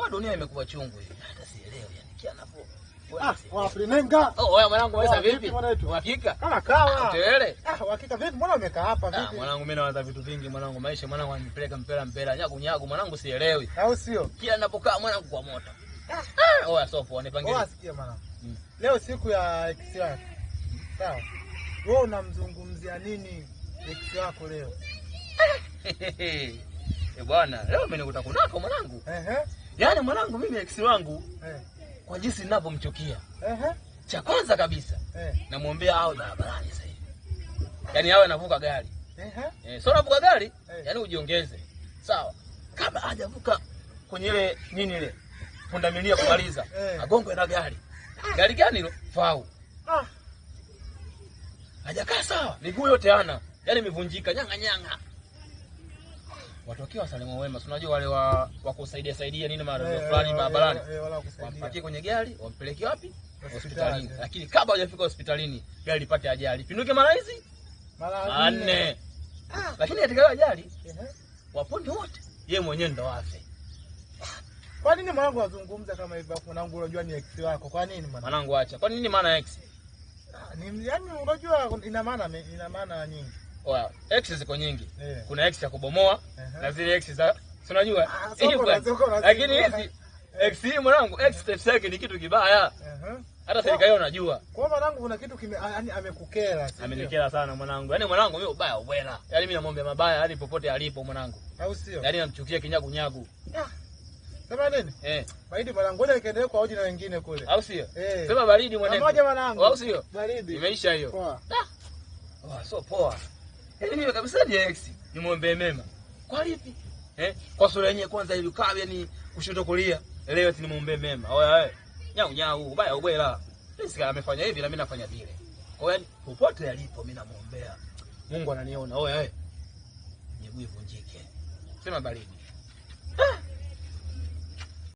Kwa dunia imekuwa chungu hivi. Hata sielewi yani kianapo. Wafrinenga. Wewe mwanangu wewe vipi? Uhakika? Kama kawa. Tele. Uhakika vipi? Mbona umekaa hapa vipi? Mwanangu mimi nawaza vitu vingi mwanangu. Maisha mwanangu anipeleka mpela nyagu mwanangu sielewi. Au sio? Kila ninapokaa mwanangu kwa moto. Oya sopo wanipangie. Oya sikia mwanangu. Leo siku ya ex yako. Sawa. Wewe unamzungumzia nini ex yako leo? Bwana, leo mimi nikuta kunako mwanangu. Yaani mwanangu mimi ex wangu kwa jinsi ninavyomchukia. Cha kwanza kabisa namuombea awe barabarani sasa hivi. Yaani awe anavuka gari. Sio anavuka gari, yaani ujiongeze. Sawa. Kabla hajavuka kwenye ile nini ile pundamilia kumaliza, agongwe na gari. Gari gani hilo? Fau. Hajakaa sawa, miguu yote hana. Yaani imevunjika nyanga. Watokea wasalimu wema, unajua wale wa kusaidia nini mara fulani barabarani. Wampakie kwenye gari, wampeleke wapi? Hospitalini. Lakini kabla hajafika hospitalini, gari lipate ajali. Pinduke mara hizi? Mara 4. Lakini katika ajali, waponde wote. Yeye mwenyewe ndo afe. Kwa nini mwanangu azungumza kama hivyo? Mwanangu unajua ni ex wako. Kwa nini mwanangu? Mwanangu acha. Kwa nini maana ex? Ni yaani unajua ina maana nyingi. Oya, ex ziko nyingi. Kuna ex ya kubomoa na zile ex za unajua. Lakini hizi ex hii mwanangu, ex steps yake ni kitu kibaya. Hata serikali unajua. Kwa mwanangu kuna kitu yani amekukera. Amenikera sana mwanangu. Yaani mwanangu mimi ubaya ubwela. Yaani mimi namwomba mabaya hadi popote alipo mwanangu. Au sio? Yaani namchukia kinyagu. Sema nini? Baridi mwanangu, ngoja nikaendelee kwa hoji na wengine kule. Au sio? Sema baridi mwanangu. Pamoja mwanangu. Au sio? Baridi. Imeisha hiyo. Poa. So poa. Yaani mimi kabisa ni ex, nimwombe mema. Kwa lipi? Kwa sura yenyewe kwanza ile ukawa yani kushoto kulia. Leo eti nimwombe mema. Oya wewe. Nyau ubaya ubwela. Sisi amefanya hivi na mimi nafanya vile. Kwa hiyo popote alipo mimi namuombea. Mungu ananiona. Oya wewe. Miguu ivunjike. Sema baridi.